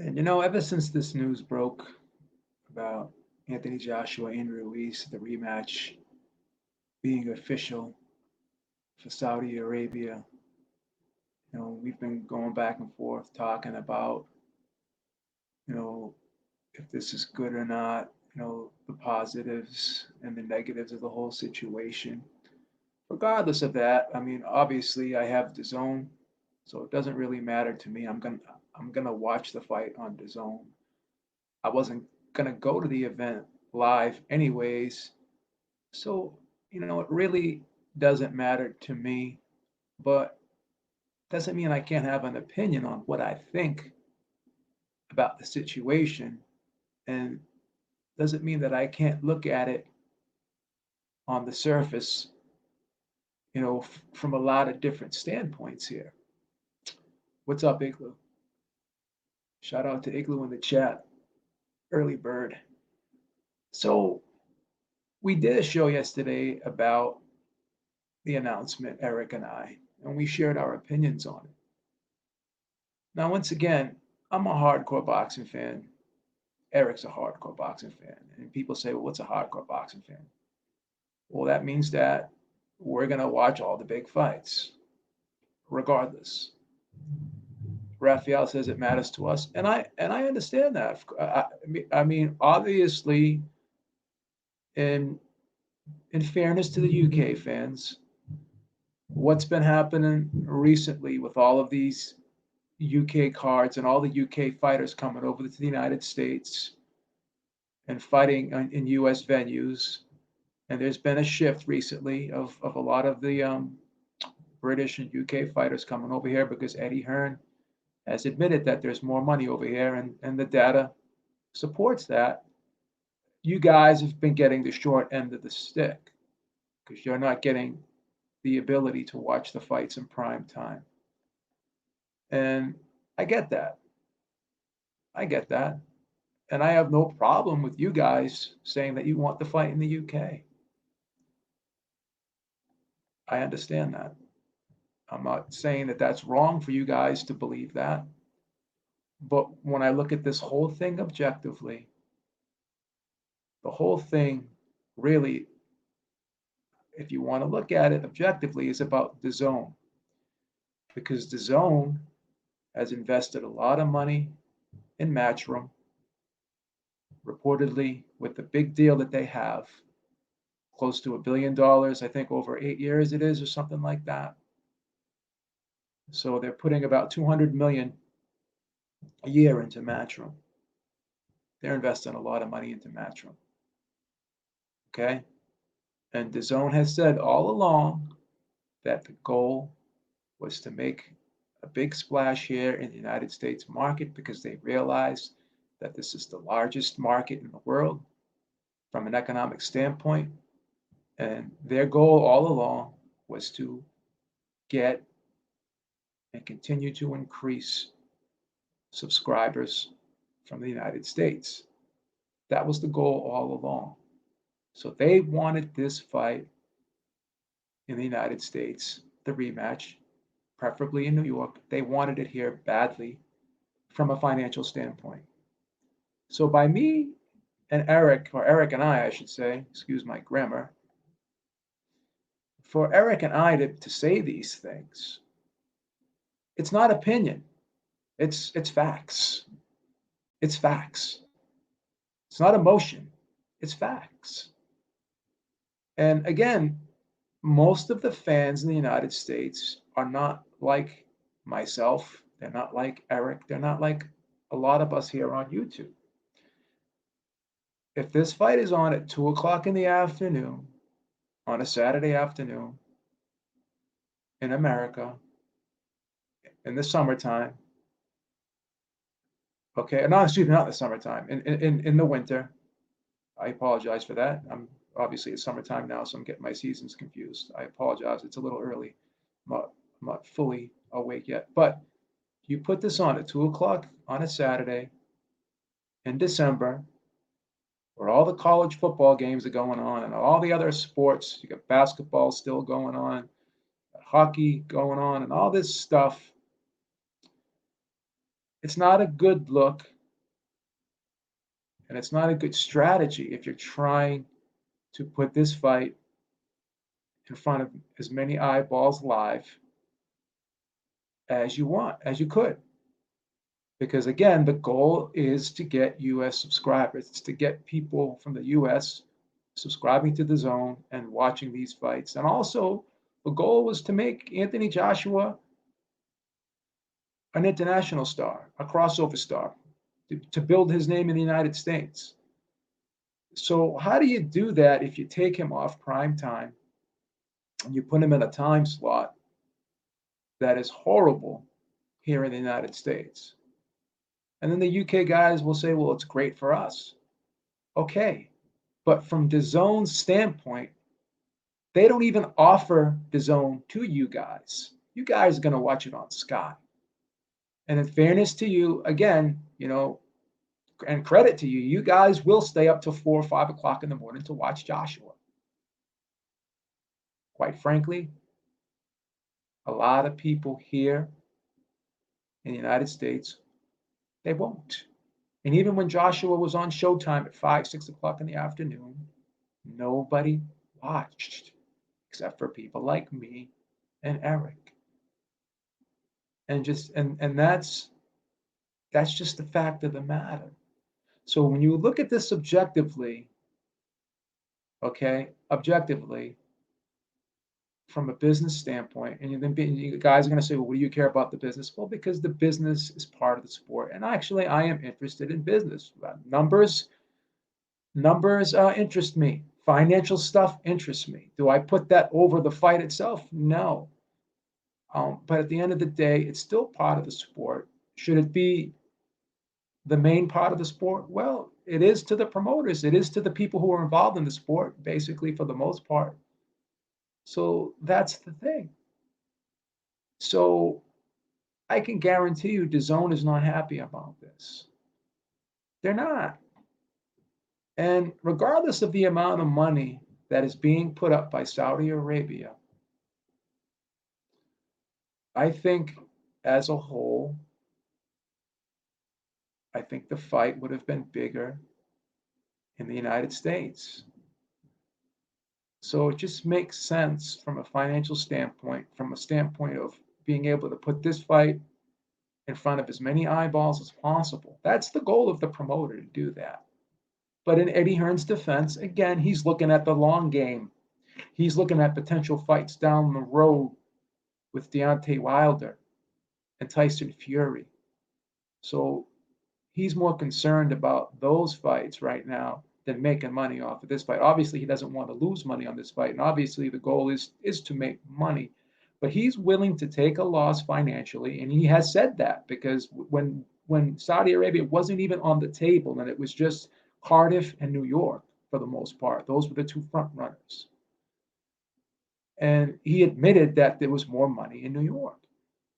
And ever since this news broke about Anthony Joshua and Ruiz, the rematch being official for Saudi Arabia, we've been going back and forth talking about, you know, if this is good or not, the positives and the negatives of the whole situation. Regardless of that, I mean, obviously I have DAZN, so it doesn't really matter to me. I'm gonna watch the fight on DAZN. I wasn't gonna go to the event live anyways, so it really doesn't matter to me. But doesn't mean I can't have an opinion on what I think about the situation, and doesn't mean that I can't look at it on the surface, from a lot of different standpoints here. What's up, Igloo? Shout out to Igloo in the chat, early bird. So we did a show yesterday about the announcement, Eric and I, and we shared our opinions on it. Now, once again, I'm a hardcore boxing fan. Eric's a hardcore boxing fan. And people say, well, what's a hardcore boxing fan? Well, that means that we're going to watch all the big fights, regardless. Raphael says it matters to us, and I understand that. I mean, obviously, in in fairness to the UK fans, what's been happening recently with all of these UK cards and all the UK fighters coming over to the United States and fighting in US venues. And there's been a shift recently of a lot of the British and UK fighters coming over here because Eddie Hearn has admitted that there's more money over here, and the data supports that. You guys have been getting the short end of the stick because you're not getting the ability to watch the fights in prime time. And I get that. I get that. And I have no problem with you guys saying that you want the fight in the UK. I understand that. I'm not saying that that's wrong for you guys to believe that. But when I look at this whole thing objectively, the whole thing really, if you want to look at it objectively, is about DAZN. Because DAZN has invested a lot of money in Matchroom, reportedly with the big deal that they have, close to $1 billion, I think over 8 years it is, or something like that. So they're putting about 200 million a year into Matchroom. They're investing a lot of money into Matchroom. Okay? And DAZN has said all along that the goal was to make a big splash here in the United States market because they realize that this is the largest market in the world from an economic standpoint. And their goal all along was to get and continue to increase subscribers from the United States. That was the goal all along. So they wanted this fight in the United States, the rematch, preferably in New York. They wanted it here badly from a financial standpoint. So by me and Eric, or Eric and I should say, excuse my grammar, for Eric and I to say these things, it's not opinion. It's facts. It's facts. It's not emotion. It's facts. And again, most of the fans in the United States are not like myself. They're not like Eric. They're not like a lot of us here on YouTube. If this fight is on at 2 o'clock in the afternoon, on a Saturday afternoon in America, in the summertime, okay, no, excuse me, not in the summertime, in the winter, I apologize for that. Obviously it's summertime now, so I'm getting my seasons confused. I apologize. It's a little early. I'm not fully awake yet. But you put this on at 2 o'clock on a Saturday in December, where all the college football games are going on and all the other sports. You got basketball still going on, hockey going on, and all this stuff. It's not a good look, and it's not a good strategy if you're trying to put this fight in front of as many eyeballs live as you want, as you could. Because again, the goal is to get US subscribers. It's to get people from the US subscribing to the zone and watching these fights. And also, the goal was to make Anthony Joshua an international star, a crossover star, to build his name in the United States. So, how do you do that if you take him off prime time and you put him in a time slot that is horrible here in the United States? And then the UK guys will say, well, it's great for us. Okay. But from DAZN's standpoint, they don't even offer DAZN to you guys. You guys are going to watch it on Sky. And in fairness to you, again, and credit to you, you guys will stay up till 4 or 5 o'clock in the morning to watch Joshua. Quite frankly, a lot of people here in the United States, they won't. And even when Joshua was on Showtime at 5, 6 o'clock in the afternoon, nobody watched except for people like me and Eric. And that's just the fact of the matter. So when you look at this objectively, okay, objectively, from a business standpoint, and then you guys are going to say, well, what do you care about the business? Well, because the business is part of the sport. And actually, I am interested in business. Numbers interest me. Financial stuff interests me. Do I put that over the fight itself? No. But at the end of the day, it's still part of the sport. Should it be the main part of the sport? Well, it is to the promoters. It is to the people who are involved in the sport, basically, for the most part. So that's the thing. So I can guarantee you DAZN is not happy about this. They're not. And regardless of the amount of money that is being put up by Saudi Arabia, I think as a whole, I think the fight would have been bigger in the United States. So it just makes sense from a financial standpoint, from a standpoint of being able to put this fight in front of as many eyeballs as possible. That's the goal of the promoter, to do that. But in Eddie Hearn's defense, again, he's looking at the long game. He's looking at potential fights down the road with Deontay Wilder and Tyson Fury. So he's more concerned about those fights right now than making money off of this fight. Obviously, he doesn't want to lose money on this fight, and obviously the goal is to make money. But he's willing to take a loss financially, and he has said that, because when Saudi Arabia wasn't even on the table, and it was just Cardiff and New York for the most part, those were the two front runners. And he admitted that there was more money in New York.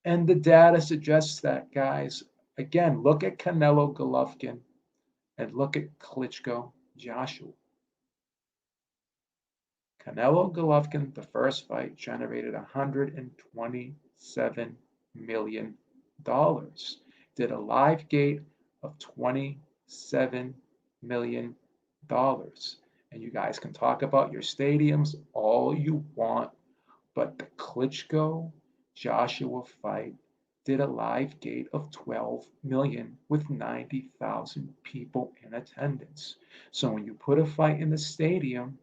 And the data suggests that, guys. Again, look at Canelo Golovkin and look at Klitschko Joshua. Canelo Golovkin, the first fight, generated $127 million. Did a live gate of $27 million. And you guys can talk about your stadiums all you want, but the Klitschko Joshua fight did a live gate of 12 million with 90,000 people in attendance. So when you put a fight in the stadium,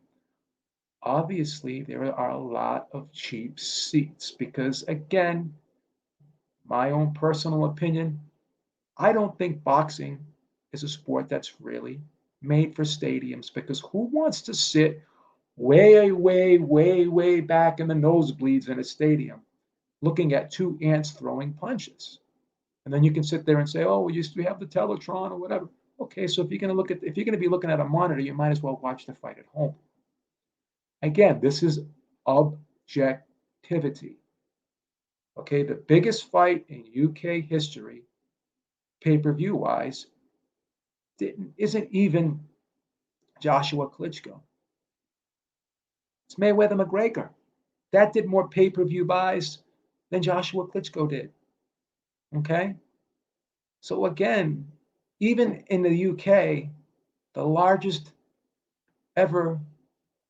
obviously there are a lot of cheap seats, because again, my own personal opinion, I don't think boxing is a sport that's really made for stadiums, because who wants to sit way back in the nosebleeds in a stadium looking at two ants throwing punches? And then you can sit there and say, oh, we have the Teletron or whatever. Okay, so if you're going to be looking at a monitor, you might as well watch the fight at home. Again, this is objectivity. Okay, the biggest fight in UK history, pay-per-view wise, isn't even Joshua Klitschko. It's Mayweather McGregor. That did more pay-per-view buys than Joshua Klitschko did. Okay? So again, even in the UK, the largest ever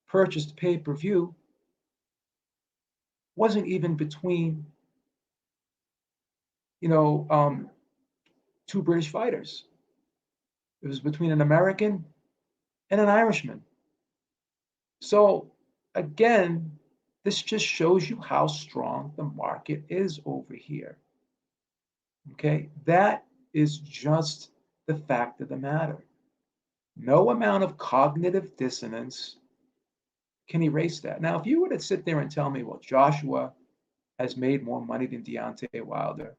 purchased pay-per-view wasn't even between, you know, two British fighters. It was between an American and an Irishman. So again, this just shows you how strong the market is over here. Okay, that is just the fact of the matter. No amount of cognitive dissonance can erase that. Now, if you were to sit there and tell me, well, Joshua has made more money than Deontay Wilder,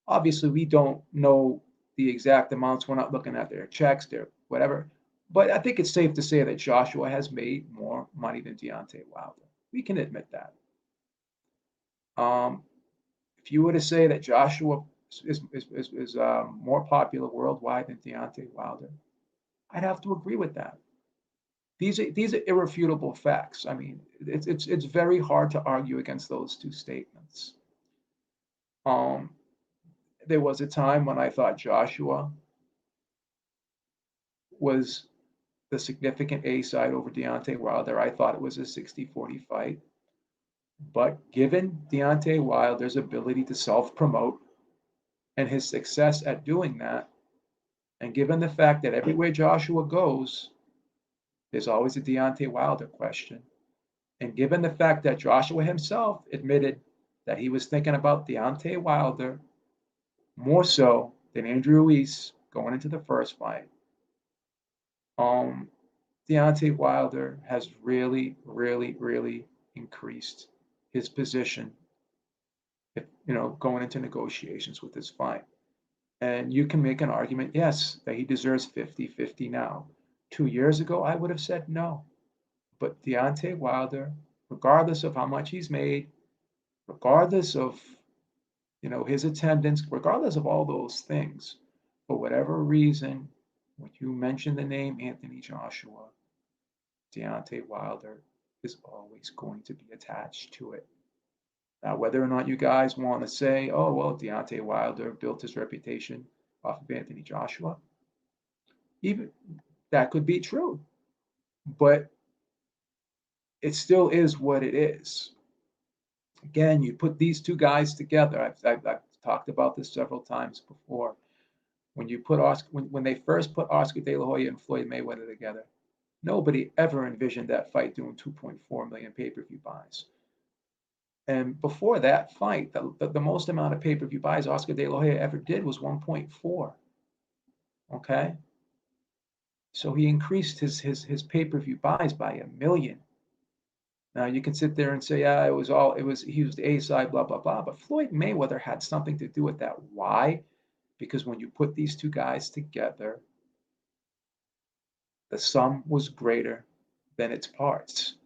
obviously we don't know the exact amounts. We're not looking at their checks, their whatever. But I think it's safe to say that Joshua has made more money than Deontay Wilder. We can admit that. Um, if you were to say that Joshua is more popular worldwide than Deontay Wilder, I'd have to agree with that. These are irrefutable facts. I mean, it's very hard to argue against those two statements. Um, there was a time when I thought Joshua was the significant A side over Deontay Wilder. I thought it was a 60-40 fight. But given Deontay Wilder's ability to self-promote and his success at doing that, and given the fact that everywhere Joshua goes, there's always a Deontay Wilder question, and given the fact that Joshua himself admitted that he was thinking about Deontay Wilder more so than Andrew Ruiz going into the first fight, um, Deontay Wilder has really, really, really increased his position, if, going into negotiations with this fight. And you can make an argument, yes, that he deserves 50-50 now. 2 years ago, I would have said no. But Deontay Wilder, regardless of how much he's made, regardless of his attendance, regardless of all those things, for whatever reason, when you mention the name Anthony Joshua, Deontay Wilder is always going to be attached to it. Now, whether or not you guys want to say, oh, well, Deontay Wilder built his reputation off of Anthony Joshua, even that could be true. But it still is what it is. Again, you put these two guys together. I've talked about this several times before. When you put when they first put Oscar De La Hoya and Floyd Mayweather together, nobody ever envisioned that fight doing 2.4 million pay-per-view buys. And before that fight, the most amount of pay-per-view buys Oscar De La Hoya ever did was 1.4. Okay, so he increased his pay-per-view buys by 1 million. Now you can sit there and say, yeah, he was the A side, blah blah blah. But Floyd Mayweather had something to do with that. Why? Because when you put these two guys together, the sum was greater than its parts.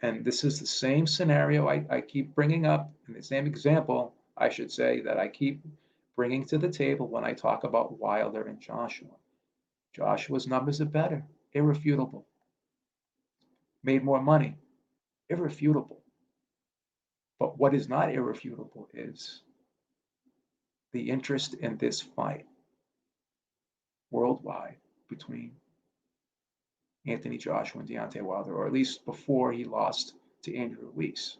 And this is the same scenario I keep bringing up, and the same example, I should say, that I keep bringing to the table when I talk about Wilder and Joshua. Joshua's numbers are better, irrefutable. Made more money, irrefutable. But what is not irrefutable is the interest in this fight worldwide between Anthony Joshua and Deontay Wilder, or at least before he lost to Andrew Ruiz.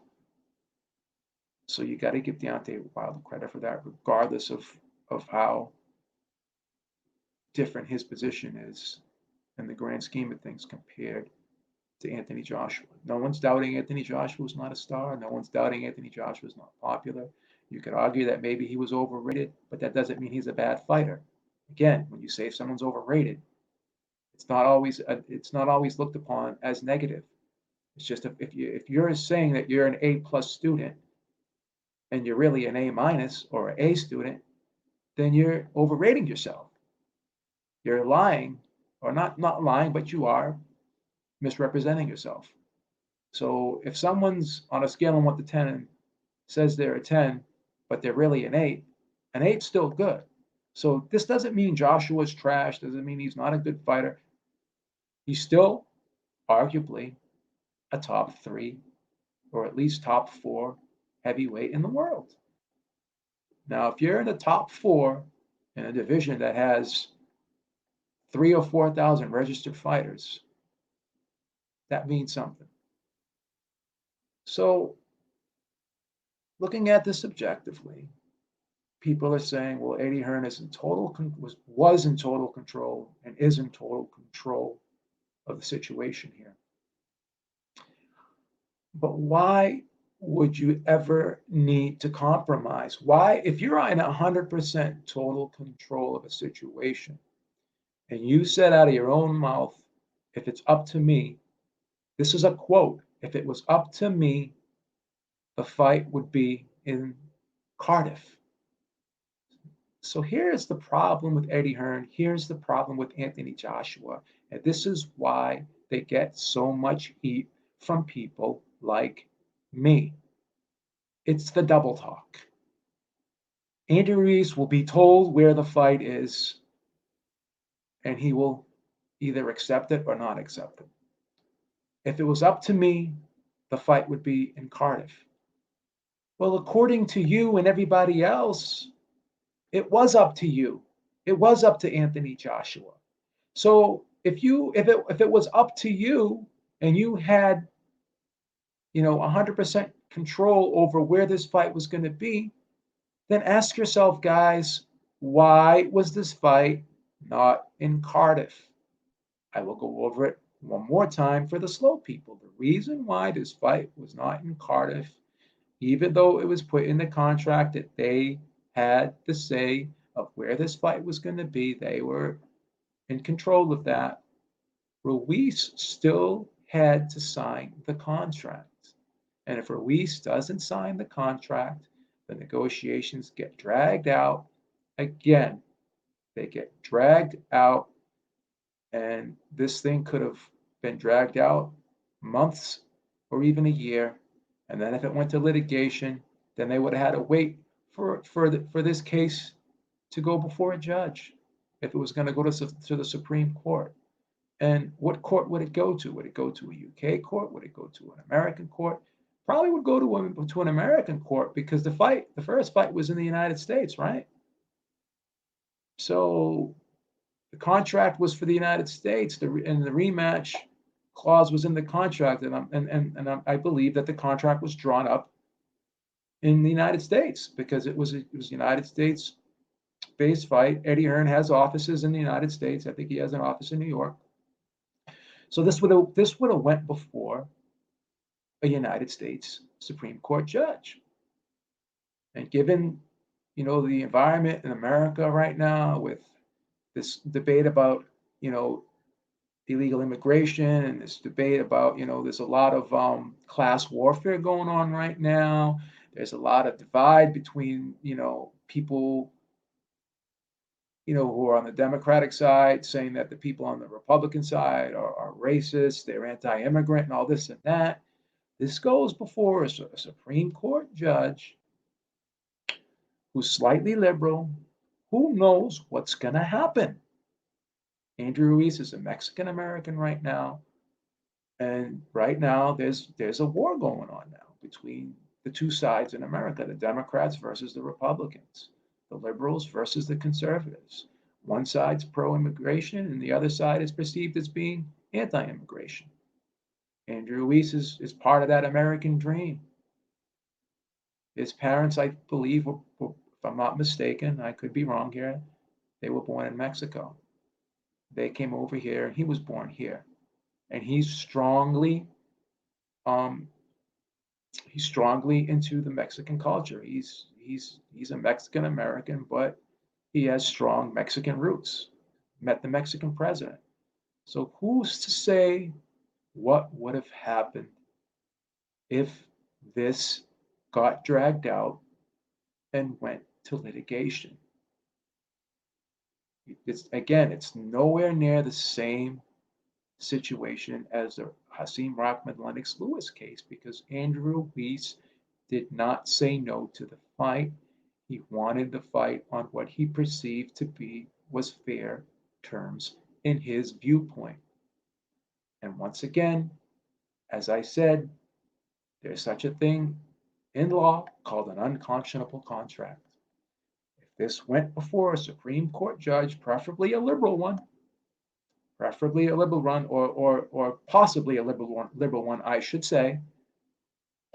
So you got to give Deontay Wilder credit for that, regardless of how different his position is in the grand scheme of things compared to Anthony Joshua. No one's doubting Anthony Joshua is not a star. No one's doubting Anthony Joshua is not popular. You could argue that maybe he was overrated, but that doesn't mean he's a bad fighter. Again, when you say someone's overrated, it's not always looked upon as negative. It's just if you're saying that you're an A+ student and you're really an A- or an A student, then you're overrating yourself. You're lying, or not lying, but you are misrepresenting yourself. So if someone's on a scale of 1 to 10 and says they're a 10, but they're really an 8's still good. So this doesn't mean Joshua's trash, doesn't mean he's not a good fighter. He's still arguably a top 3 or at least top 4 heavyweight in the world. Now, if you're in the top 4 in a division that has 3 or 4 thousand registered fighters. That means something. So, looking at this objectively, people are saying, well, Eddie Hearn is in total was in total control and is in total control of the situation here. But why would you ever need to compromise? Why, if you're in 100% total control of a situation and you said out of your own mouth, if it's up to me, this is a quote, if it was up to me, the fight would be in Cardiff. So here's the problem with Eddie Hearn. Here's the problem with Anthony Joshua. And this is why they get so much heat from people like me. It's the double talk. Andy Ruiz will be told where the fight is, and he will either accept it or not accept it. If it was up to me, the fight would be in Cardiff. Well, according to you and everybody else, it was up to you. It was up to Anthony Joshua. So if it was up to you and you had 100% control over where this fight was going to be, then ask yourself, guys, why was this fight not in Cardiff? I will go over it one more time for the slow people. The reason why this fight was not in Cardiff, even though it was put in the contract that they had the say of where this fight was going to be, they were in control of that. Ruiz still had to sign the contract. And if Ruiz doesn't sign the contract, the negotiations get dragged out. Again, they get dragged out, and this thing could have been dragged out months or even a year. And then if it went to litigation, then they would have had to wait for this case to go before a judge if it was going to go to the Supreme Court. And what court would it go to? Would it go to a UK court? Would it go to an American court? Probably would go to an American court because the first fight was in the United States, right? So the contract was for the United States, and the rematch clause was in the contract, and I believe that the contract was drawn up in the United States because it was a United States based fight. Eddie Hearn has offices in the United States. I think he has an office in New York. So this would have went before a United States Supreme Court judge. And given the environment in America right now with this debate about illegal immigration and this debate about there's a lot of class warfare going on right now. There's a lot of divide between people who are on the Democratic side saying that the people on the Republican side are racist, they're anti-immigrant, and all this and that. This goes before a Supreme Court judge who's slightly liberal. Who knows what's going to happen? Andrew Ruiz is a Mexican American right now, and right now there's a war going on now between the two sides in America: the Democrats versus the Republicans, the liberals versus the conservatives. One side's pro-immigration, and the other side is perceived as being anti-immigration. Andrew Ruiz is part of that American dream. His parents, I believe, if I'm not mistaken, I could be wrong here, they were born in Mexico. They came over here. He was born here, and um, he's strongly into the Mexican culture. He's a Mexican American, but he has strong Mexican roots. Met the Mexican president. So who's to say what would have happened if this got dragged out and went to litigation? It's nowhere near the same situation as the Hasim Rahman Lennox Lewis case because Andrew Ruiz did not say no to the fight. He wanted the fight on what he perceived to be was fair terms in his viewpoint. And once again, as I said, there's such a thing in law called an unconscionable contract. If this went before a Supreme Court judge, preferably a liberal one, or possibly a liberal one, I should say,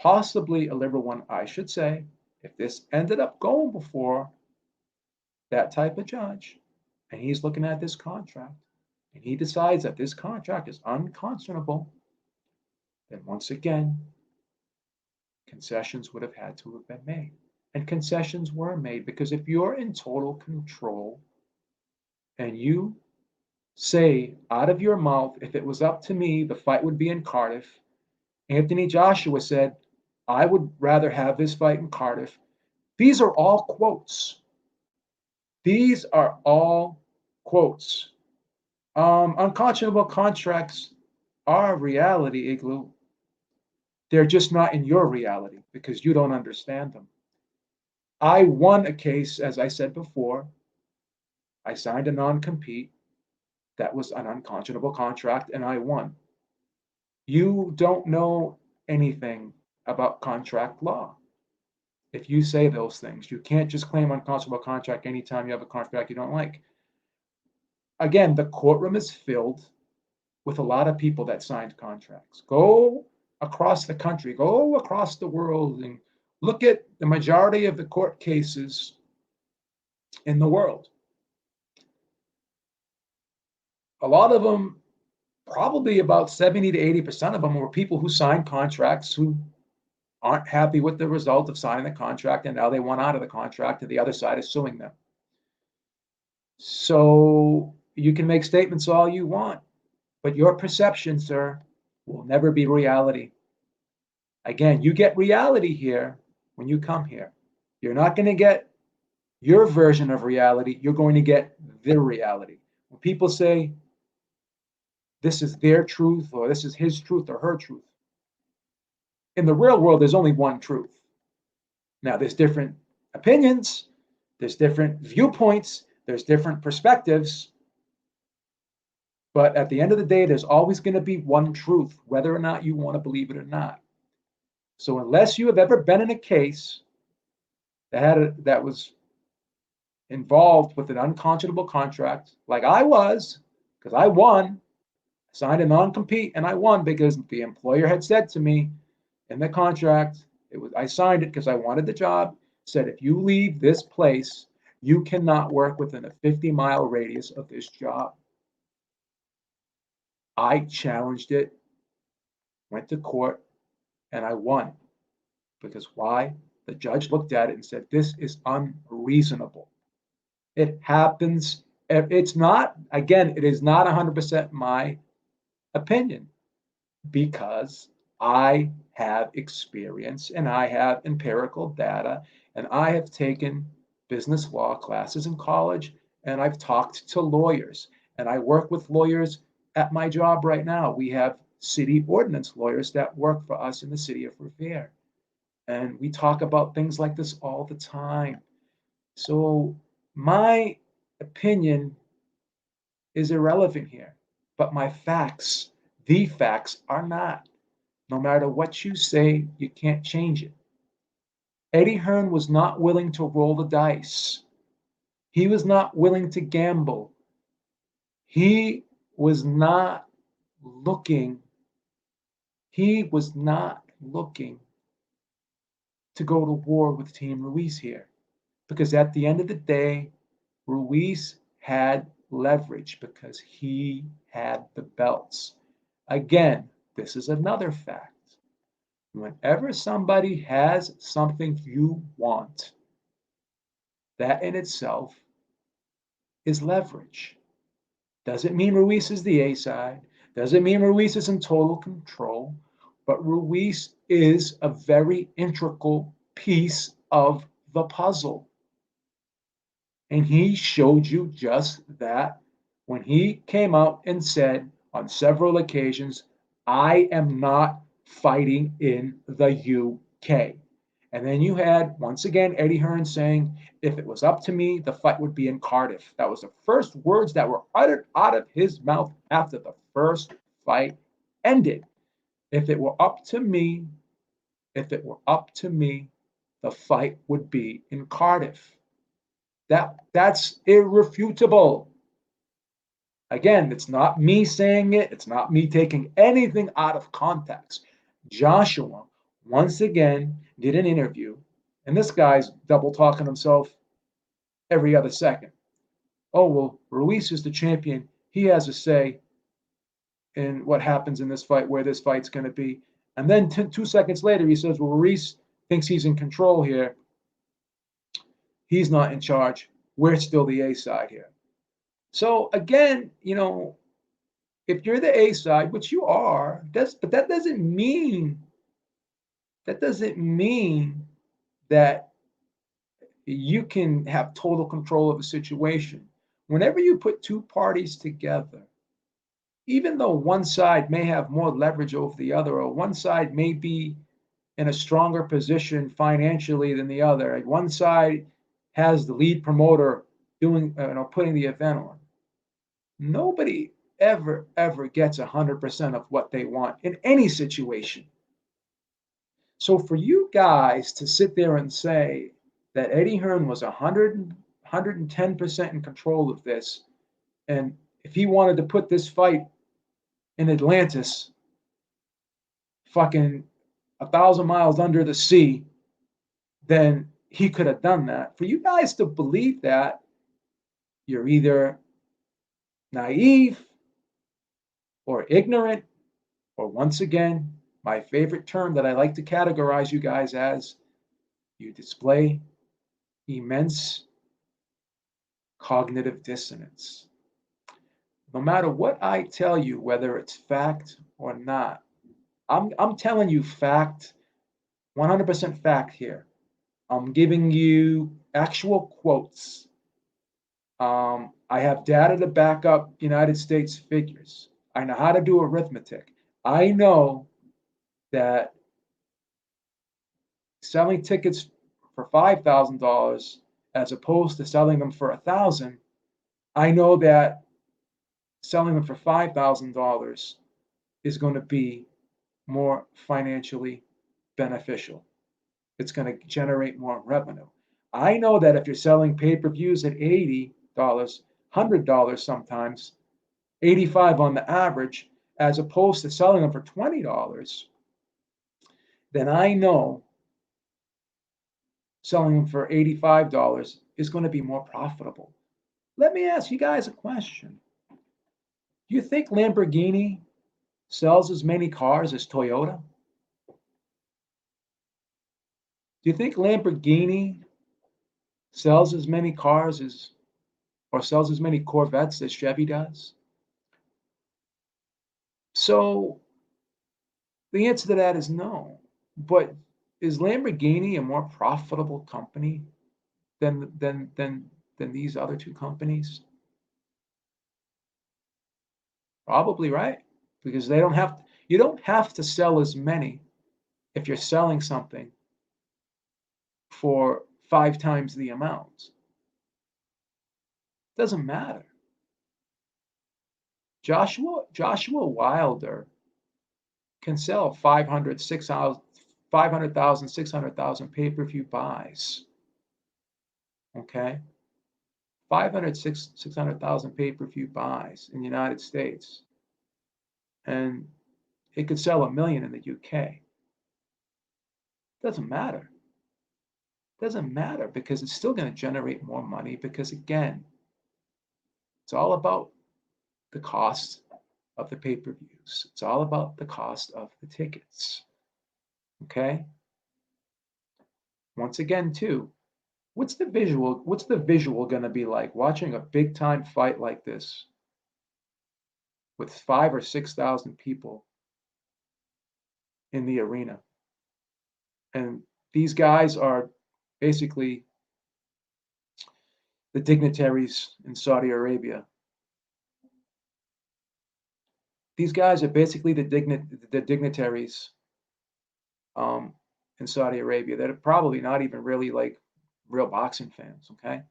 possibly a liberal one, I should say, if this ended up going before that type of judge, and he's looking at this contract, and he decides that this contract is unconscionable, then once again, concessions would have had to have been made. And concessions were made because if you're in total control and you say out of your mouth, if it was up to me, the fight would be in Cardiff. Anthony Joshua said, I would rather have this fight in Cardiff. These are all quotes. These are all quotes. Unconscionable contracts are reality, Igloo. They're just not in your reality because you don't understand them. I won a case, as I said before. I signed a non-compete. That was an unconscionable contract, and I won. You don't know anything about contract law. If you say those things, you can't just claim unconscionable contract anytime you have a contract you don't like. Again, the courtroom is filled with a lot of people that signed contracts. Go across the country, go across the world, and look at the majority of the court cases in the world. A lot of them, probably about 70 to 80% of them, were people who signed contracts who aren't happy with the result of signing the contract, and now they want out of the contract, and the other side is suing them. So you can make statements all you want, but your perception, sir, will never be reality. Again, you get reality here when you come here. You're not going to get your version of reality. You're going to get their reality. When people say this is their truth or this is his truth or her truth, in the real world, there's only one truth. Now, there's different opinions, there's different viewpoints, there's different perspectives. But at the end of the day, there's always going to be one truth, whether or not you want to believe it or not. So unless you have ever been in a case that was involved with an unconscionable contract, like I was, because I won, signed a non-compete, and I won because the employer had said to me in the contract, I signed it because I wanted the job, said if you leave this place, you cannot work within a 50-mile radius of this job. I challenged it, went to court, and I won. Because why? The judge looked at it and said, this is unreasonable. It happens. It's not, again, it is not 100% my opinion because I have experience and I have empirical data and I have taken business law classes in college and I've talked to lawyers and I work with lawyers at my job right now. We have city ordinance lawyers that work for us in the city of Revere. And we talk about things like this all the time. So my opinion is irrelevant here, but my facts, the facts are not. No matter what you say, you can't change it. Eddie Hearn was not willing to roll the dice. He was not willing to gamble. He was not looking, he was not looking to go to war with Team Ruiz here. Because at the end of the day, Ruiz had leverage because he had the belts. Again, this is another fact. Whenever somebody has something you want, that in itself is leverage. Doesn't mean Ruiz is the A side. Doesn't mean Ruiz is in total control. But Ruiz is a very integral piece of the puzzle. And he showed you just that when he came out and said on several occasions, I am not fighting in the UK. And then you had, once again, Eddie Hearn saying, if it was up to me, the fight would be in Cardiff. That was the first words that were uttered out of his mouth after the first fight ended. If it were up to me, if it were up to me, the fight would be in Cardiff. That's irrefutable. Again, it's not me saying it. It's not me taking anything out of context. Joshua, once again, did an interview, and this guy's double talking himself every other second. Oh, well, Ruiz is the champion. He has a say in what happens in this fight, where this fight's going to be. And then 2 seconds later, he says, well, Ruiz thinks he's in control here. He's not in charge. We're still the A side here. So again, if you're the A side, which you are, but that doesn't mean that you can have total control of a situation. Whenever you put two parties together, even though one side may have more leverage over the other, or one side may be in a stronger position financially than the other, like one side has the lead promoter doing, putting the event on. Nobody ever gets 100% of what they want in any situation. So for you guys to sit there and say that Eddie Hearn was 110% in control of this, and if he wanted to put this fight in Atlantis, fucking 1,000 miles under the sea, then he could have done that. For you guys to believe that, you're either naive or ignorant, or once again, my favorite term that I like to categorize you guys as, you display immense cognitive dissonance. No matter what I tell you, whether it's fact or not, I'm telling you fact, 100% fact here. I'm giving you actual quotes. I have data to back up United States figures. I know how to do arithmetic. I know that selling tickets for $5,000 as opposed to selling them for $1,000, I know that selling them for $5,000 is going to be more financially beneficial. It's going to generate more revenue. I know that if you're selling pay-per-views at $80, $100 sometimes, 85 on the average, as opposed to selling them for $20, then I know selling them for $85 is going to be more profitable. Let me ask you guys a question. Do you think Lamborghini sells as many cars as Toyota? Do you think Lamborghini sells as many cars as, or sells as many Corvettes as Chevy does? So the answer to that is no. But is Lamborghini a more profitable company than these other two companies? Probably, right? Because you don't have to sell as many if you're selling something for 5 times the amount. Doesn't matter. Joshua Wilder can sell 500, 500,000, 600,000 pay-per-view buys. Okay? 500, 600,000 pay-per-view buys in the United States. And it could sell 1 million in the UK. Doesn't matter. Doesn't matter because it's still going to generate more money because, again, it's all about the cost of the pay-per-views. It's all about the cost of the tickets. Okay? Once again, too, what's the visual going to be like watching a big time fight like this with 5,000 or 6,000 people in the arena? And these guys are basically the dignitaries in Saudi Arabia. These guys are basically the dignitaries in Saudi Arabia that are probably not even really like real boxing fans. Okay,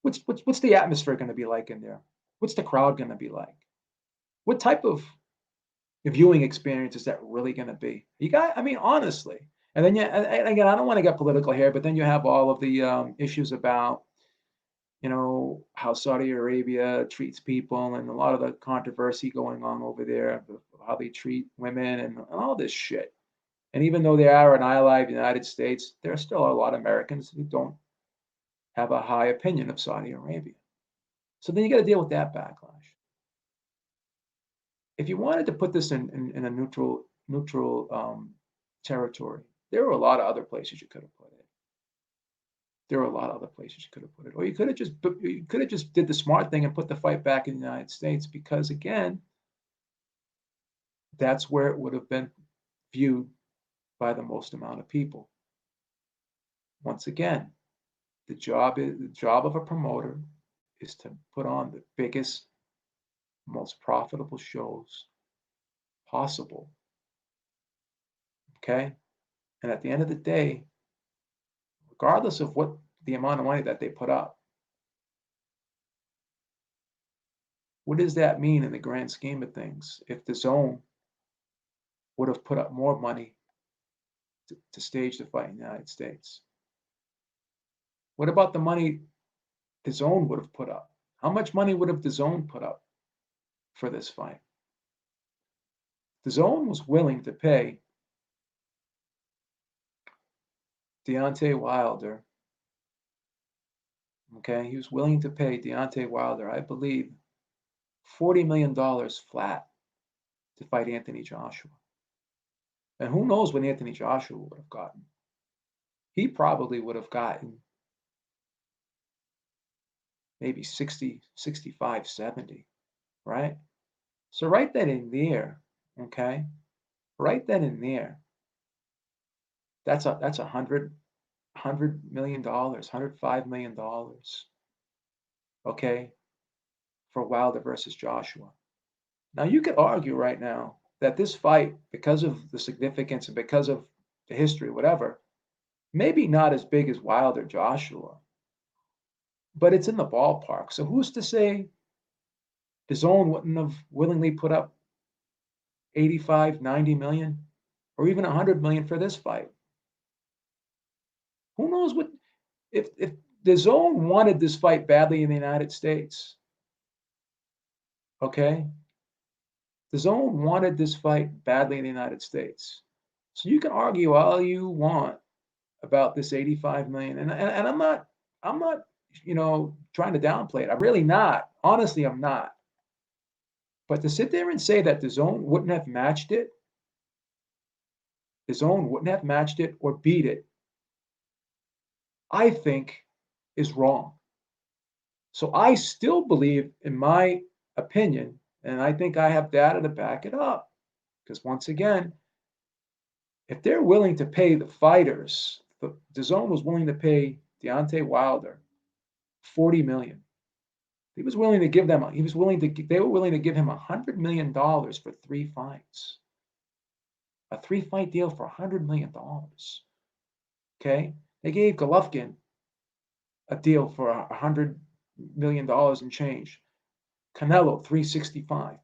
what's the atmosphere going to be like in there? What's the crowd going to be like? What type of viewing experience is that really going to be? You got, I mean, honestly. And then, yeah, and again, I don't want to get political here, but then you have all of the issues about how Saudi Arabia treats people and a lot of the controversy going on over there, how they treat women and all this shit. And even though they are an ally of the United States, there are still a lot of Americans who don't have a high opinion of Saudi Arabia. So then you got to deal with that backlash. If you wanted to put this in a neutral territory, there were a lot of other places you could have put it. There were a lot of other places you could have put it, or you could have just did the smart thing and put the fight back in the United States, because again, that's where it would have been viewed by the most amount of people. Once again, the job of a promoter is to put on the biggest, most profitable shows possible. Okay? And at the end of the day, regardless of what the amount of money that they put up, what does that mean in the grand scheme of things if the DAZN would have put up more money to stage the fight in the United States? What about the money the DAZN would have put up? How much money would have the DAZN put up for this fight? The DAZN was willing to pay Deontay Wilder. Okay, he was willing to pay Deontay Wilder, I believe, $40 million flat to fight Anthony Joshua. And who knows what Anthony Joshua would have gotten? He probably would have gotten maybe 60, 65, 70, right? So right then and there, okay, right then and there, that's $100 million, $105 million, okay, for Wilder versus Joshua. Now you could argue right now that this fight, because of the significance and because of the history, whatever, maybe not as big as Wilder Joshua, but it's in the ballpark. So who's to say the DAZN wouldn't have willingly put up 85, 90 million, or even 100 million for this fight? Who knows what, if the DAZN wanted this fight badly in the United States, okay? The DAZN wanted this fight badly in the United States. So you can argue all you want about this 85 million. And I'm not, trying to downplay it. I'm really not. Honestly, I'm not. But to sit there and say that the DAZN wouldn't have matched it, the DAZN wouldn't have matched it or beat it, I think is wrong. So I still believe, in my opinion, and I think I have data to back it up, because once again, if they're willing to pay the fighters, the DAZN was willing to pay Deontay Wilder 40 million. He was willing to give them, they were willing to give him $100 million for 3 fights. A 3-fight deal for $100 million. Okay? They gave Golovkin a deal for $100 million and change. Canelo, 365.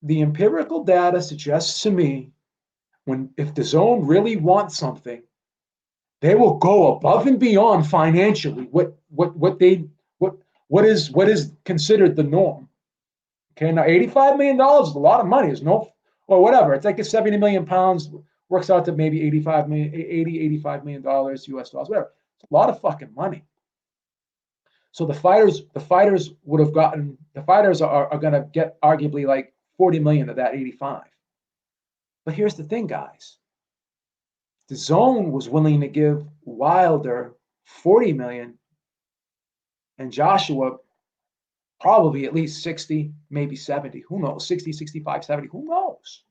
The empirical data suggests to me, if the DAZN really wants something, they will go above and beyond financially what is considered the norm. Okay, now $85 million is a lot of money. It's no, or whatever. It's like 70 million pounds works out to maybe 85 million, 85 million dollars US dollars, whatever. It's a lot of fucking money. So the fighters would have gotten, the fighters are going to get arguably like 40 million of that 85. But here's the thing, guys. The DAZN was willing to give Wilder 40 million and Joshua probably at least 60, maybe 70. Who knows? 60, 65, 70. Who knows?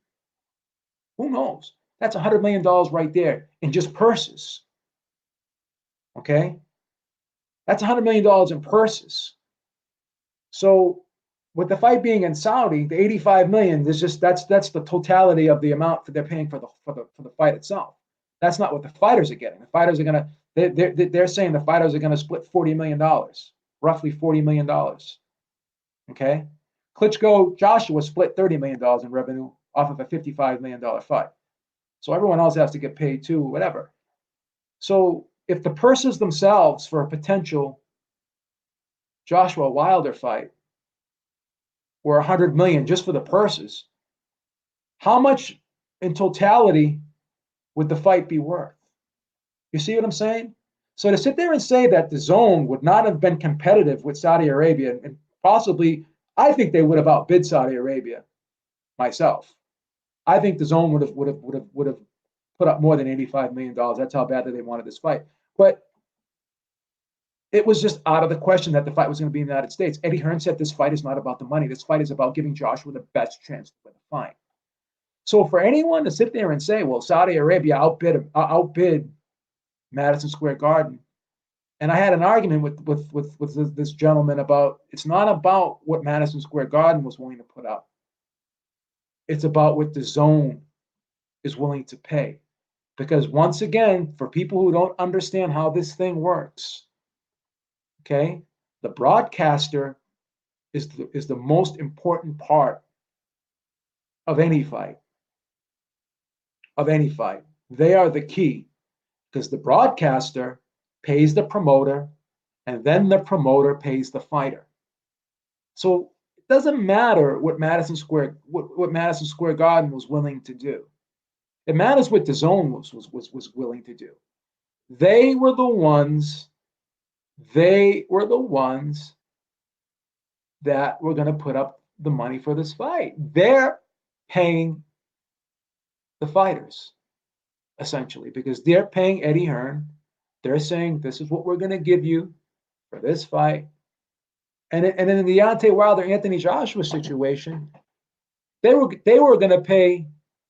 Who knows? That's $100 million right there in just purses. Okay? That's $100 million in purses. So with the fight being in Saudi, the 85 million, that's the totality of the amount that they're paying for the fight itself. That's not what the fighters are getting. The fighters are gonna, they're saying the fighters are gonna split $40 million, roughly $40 million. Okay? Klitschko Joshua split $30 million in revenue off of a $55 million fight. So everyone else has to get paid too, whatever. So if the purses themselves for a potential Joshua Wilder fight were 100 million just for the purses, how much in totality would the fight be worth? You see what I'm saying? So to sit there and say that the DAZN would not have been competitive with Saudi Arabia, and possibly, I think they would have outbid Saudi Arabia myself. I think the DAZN would have put up more than $85 million. That's how badly they wanted this fight. But it was just out of the question that the fight was going to be in the United States. Eddie Hearn said this fight is not about the money. This fight is about giving Joshua the best chance to win the fight. So for anyone to sit there and say, well, Saudi Arabia outbid Madison Square Garden, and I had an argument with this gentleman about it's not about what Madison Square Garden was willing to put up. It's about what the DAZN is willing to pay. Because once again, for people who don't understand how this thing works, okay, the broadcaster is the most important part of any fight. Of any fight. They are the key because the broadcaster pays the promoter and then the promoter pays the fighter. So it doesn't matter what Madison Square Garden was willing to do. It matters what the DAZN was willing to do. They were the ones that were going to put up the money for this fight. They're paying the fighters, essentially, because they're paying Eddie Hearn. They're saying, this is what we're going to give you for this fight. And in the Deontay Wilder Anthony Joshua situation, they were going to pay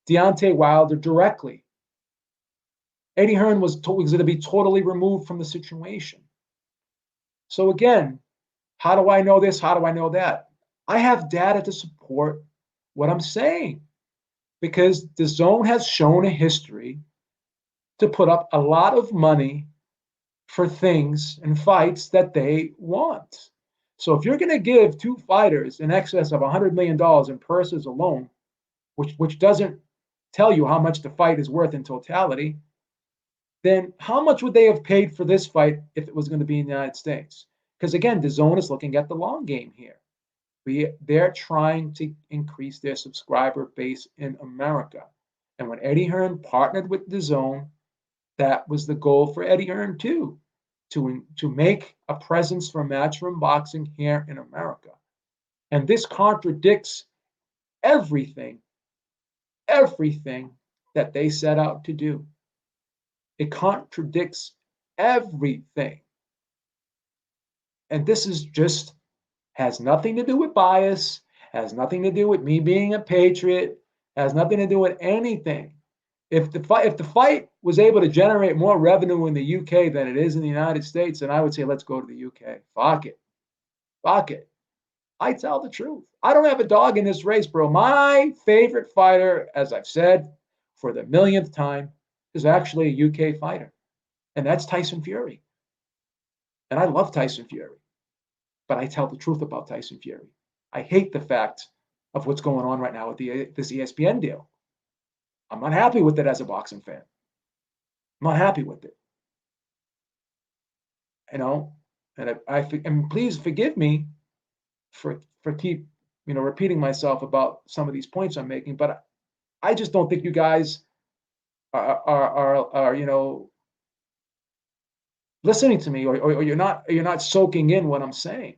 Deontay Wilder directly. Eddie Hearn was going to be totally removed from the situation. So again, how do I know this? How do I know that? I have data to support what I'm saying because the DAZN has shown a history to put up a lot of money for things and fights that they want. So if you're going to give two fighters in excess of $100 million in purses alone, which doesn't tell you how much the fight is worth in totality, then how much would they have paid for this fight if it was going to be in the United States? Because again, the DAZN is looking at the long game here. They're trying to increase their subscriber base in America. And when Eddie Hearn partnered with the DAZN, that was the goal for Eddie Hearn too, to make a presence for Matchroom Boxing here in America. And this contradicts everything that they set out to do. It contradicts everything. And this is just has nothing to do with bias, has nothing to do with me being a patriot, has nothing to do with anything. If the fight was able to generate more revenue in the UK than it is in the United States, then I would say let's go to the UK. Fuck it. Fuck it. I tell the truth. I don't have a dog in this race, bro. My favorite fighter, as I've said for the millionth time, is actually a UK fighter, and that's Tyson Fury. And I love Tyson Fury, but I tell the truth about Tyson Fury. I hate the fact of what's going on right now with this ESPN deal. I'm not happy with it as a boxing fan. I'm not happy with it. You know, and please forgive me for keep repeating myself about some of these points I'm making, but I just don't think you guys are listening to me, or you're not soaking in what I'm saying.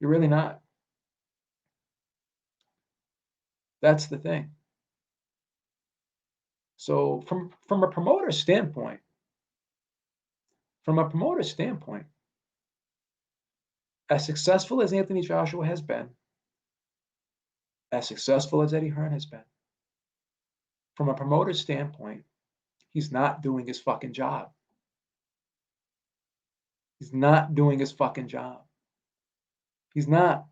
You're really not. That's the thing. So from a promoter standpoint, as successful as Anthony Joshua has been, as successful as Eddie Hearn has been, from a promoter standpoint, he's not doing his fucking job. He's not doing his fucking job. He's not.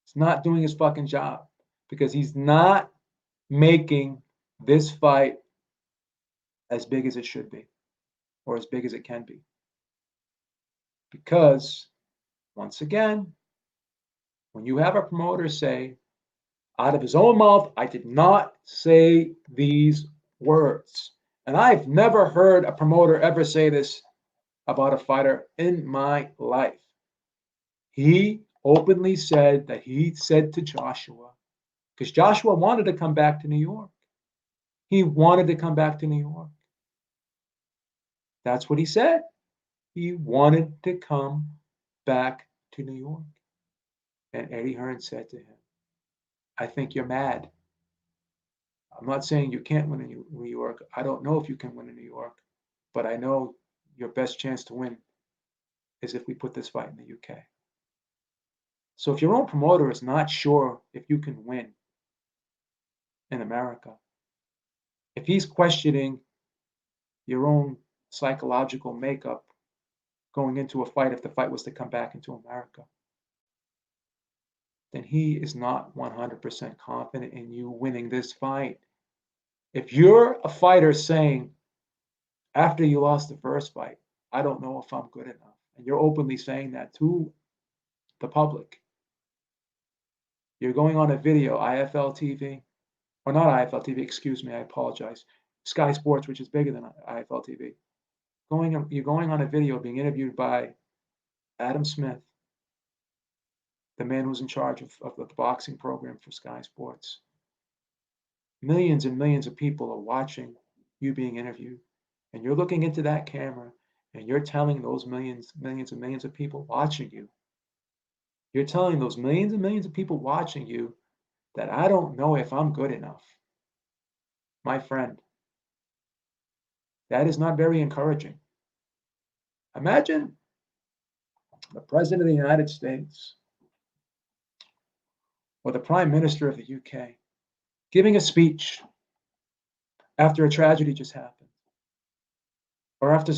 He's not doing his fucking job because he's not making this fight as big as it should be or as big as it can be. Because, once again, when you have a promoter say, out of his own mouth, I did not say these words. And I've never heard a promoter ever say this about a fighter in my life. He openly said that he said to Joshua, because Joshua wanted to come back to New York. He wanted to come back to New York. That's what he said. He wanted to come back to New York. And Eddie Hearn said to him, I think you're mad. I'm not saying you can't win in New York. I don't know if you can win in New York, but I know your best chance to win is if we put this fight in the UK. So if your own promoter is not sure if you can win in America, if he's questioning your own psychological makeup going into a fight, if the fight was to come back into America, then he is not 100% confident in you winning this fight. If you're a fighter saying, after you lost the first fight, I don't know if I'm good enough, and you're openly saying that to the public, you're going on a video, IFL TV, or not IFL TV, excuse me, I apologize, Sky Sports, which is bigger than IFL TV. You're going on a video being interviewed by Adam Smith, the man who's in charge of the boxing program for Sky Sports. Millions and millions of people are watching you being interviewed, and you're looking into that camera and you're telling those millions and millions of people watching you, you're telling those millions and millions of people watching you that I don't know if I'm good enough. My friend, that is not very encouraging. Imagine the President of the United States or the Prime Minister of the UK giving a speech after a tragedy just happened, or after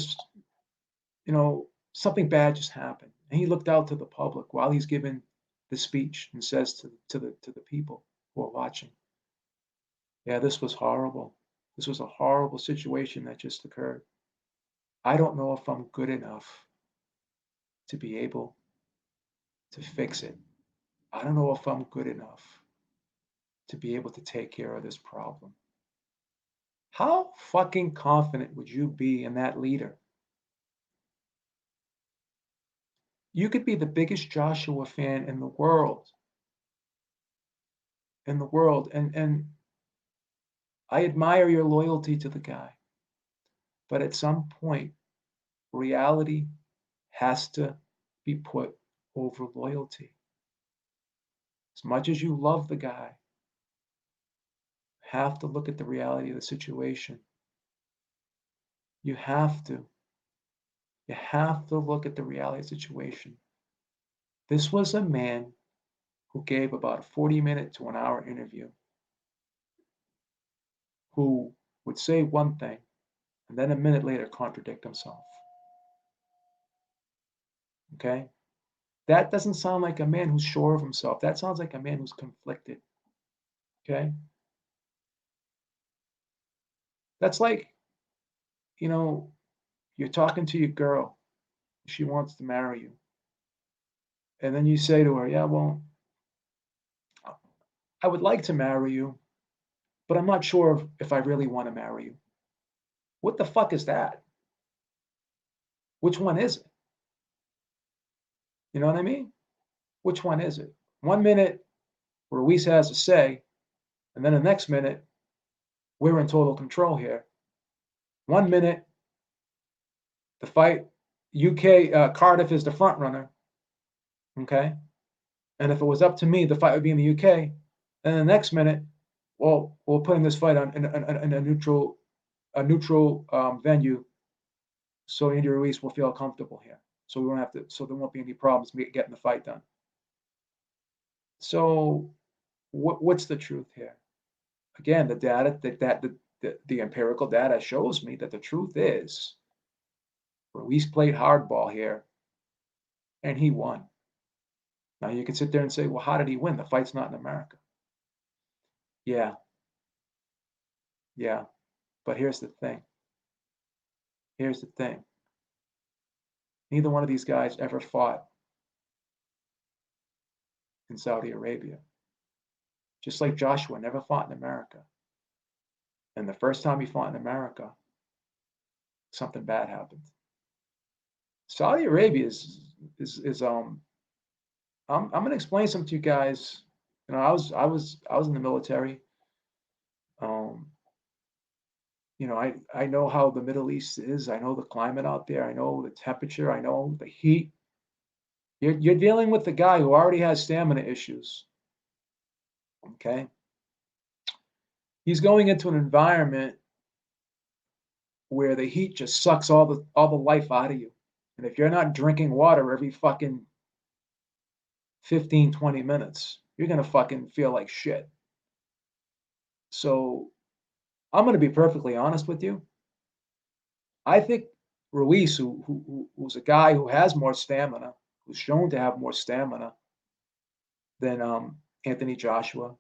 something bad just happened, and he looked out to the public while he's giving the speech and says to the people who are watching, yeah, this was horrible. This was a horrible situation that just occurred. I don't know if I'm good enough to be able to fix it. I don't know if I'm good enough to be able to take care of this problem. How fucking confident would you be in that leader? You could be the biggest Joshua fan in the world, and I admire your loyalty to the guy. But at some point, reality has to be put over loyalty. As much as you love the guy, you have to look at the reality of the situation. You have to. You have to look at the reality of the situation. This was a man who gave about a 40-minute to an hour interview, who would say one thing and then a minute later contradict himself. Okay? That doesn't sound like a man who's sure of himself. That sounds like a man who's conflicted. Okay? That's like, you know, you're talking to your girl, she wants to marry you. And then you say to her, yeah, well, I would like to marry you, but I'm not sure if I really want to marry you. What the fuck is that? Which one is it? You know what I mean? Which one is it? 1 minute, Ruiz has a say, and then the next minute, we're in total control here. 1 minute, the fight, UK, Cardiff is the front runner. Okay? And if it was up to me, the fight would be in the UK. And the next minute, well, we're putting this fight in a neutral venue, so Andy Ruiz will feel comfortable here. So we won't have to. So there won't be any problems getting the fight done. So what's the truth here? Again, the data the empirical data shows me that the truth is Ruiz played hardball here, and he won. Now you can sit there and say, well, how did he win? The fight's not in America. Yeah, yeah. But here's the thing. Here's the thing. Neither one of these guys ever fought in Saudi Arabia. Just like Joshua never fought in America. And the first time he fought in America, something bad happened. Saudi Arabia is I'm gonna explain something to you guys. You know, I was in the military. Um, I know how the Middle East is. I know the climate out there. I know the temperature. I know the heat. You're dealing with the guy who already has stamina issues. Okay, he's going into an environment where the heat just sucks all the life out of you. And if you're not drinking water every fucking 15, 20 minutes, you're gonna fucking feel like shit. So I'm gonna be perfectly honest with you. I think Ruiz, who's a guy who has more stamina, who's shown to have more stamina than Anthony Joshua.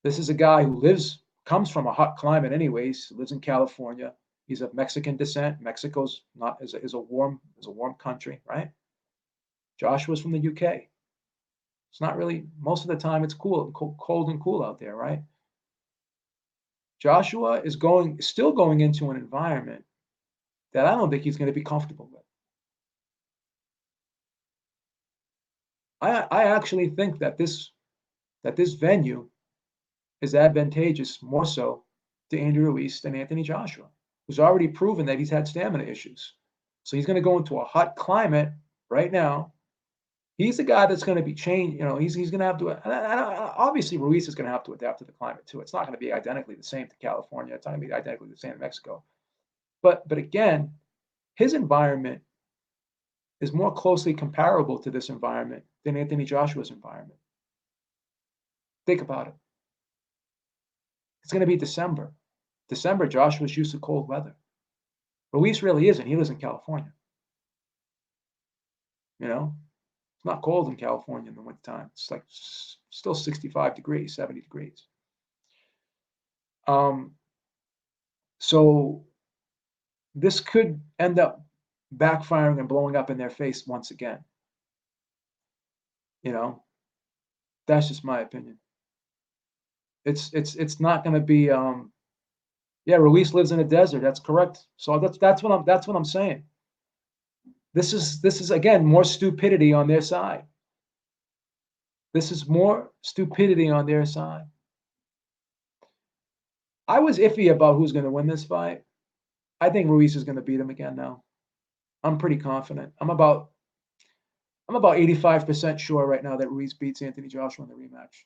This is a guy who comes from a hot climate, anyways. Lives in California. He's of Mexican descent. Mexico's not is a warm country, right? Joshua's from the UK. It's not really most of the time. It's cold and cool out there, right? Joshua is still going into an environment that I don't think he's going to be comfortable with. I actually think that this venue is advantageous more so to Andrew Ruiz than Anthony Joshua, who's already proven that he's had stamina issues. So he's going to go into a hot climate right now. He's the guy that's going to be changed. He's going to have to. Obviously, Ruiz is going to have to adapt to the climate too. It's not going to be identically the same to California. It's not going to be identically the same to Mexico. But again, his environment is more closely comparable to this environment than Anthony Joshua's environment. Think about it. It's going to be December. December, Joshua's used to cold weather. Ruiz really isn't. He lives in California. It's not cold in California in the wintertime. It's like still 65 degrees, 70 degrees. Um, so this could end up backfiring and blowing up in their face once again. You know, that's just my opinion. It's not going to be. Yeah, Ruiz lives in a desert. That's correct. So that's what I'm saying. This is again more stupidity on their side. This is more stupidity on their side. I was iffy about who's going to win this fight. I think Ruiz is going to beat him again now. I'm pretty confident. I'm about 85% sure right now that Ruiz beats Anthony Joshua in the rematch.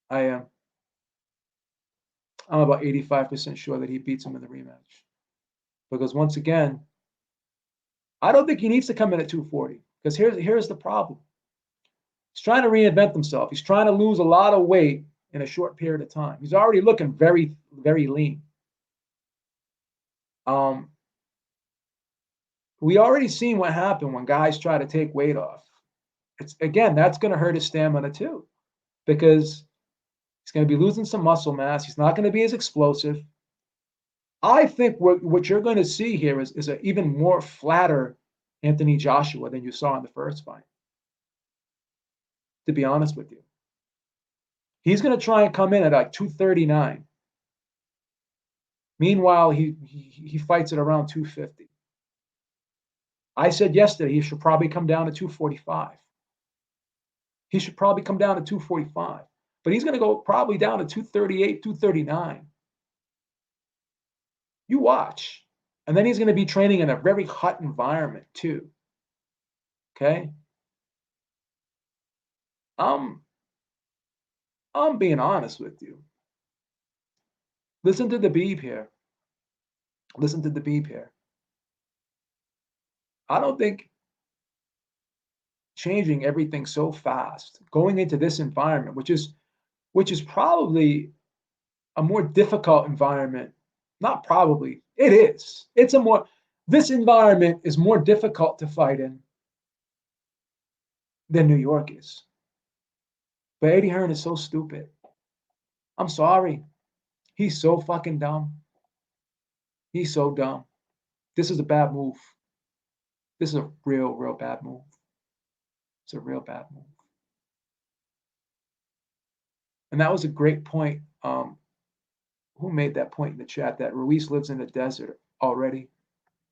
I am. I'm about 85% sure that he beats him in the rematch. Because once again, I don't think he needs to come in at 240. Because here's the problem. He's trying to reinvent himself. He's trying to lose a lot of weight in a short period of time. He's already looking very, very lean. We already seen what happened when guys try to take weight off. That's going to hurt his stamina too, because he's going to be losing some muscle mass. He's not going to be as explosive. I think what you're going to see here is an even more flatter Anthony Joshua than you saw in the first fight. To be honest with you, he's going to try and come in at like 239. Meanwhile, he fights at around 250. I said yesterday he should probably come down to 245. He should probably come down to 245, but he's going to go probably down to 238, 239. You watch. And then he's going to be training in a very hot environment too. Okay? I'm being honest with you. Listen to the beep here. Listen to the beep here. I don't think changing everything so fast, going into this environment, which is probably a more difficult environment. Not probably. It is. This environment is more difficult to fight in than New York is. But Eddie Hearn is so stupid. I'm sorry. He's so fucking dumb. He's so dumb. This is a bad move. This is a real, real bad move. It's a real bad move. And that was a great point. Who made that point in the chat that Ruiz lives in the desert already?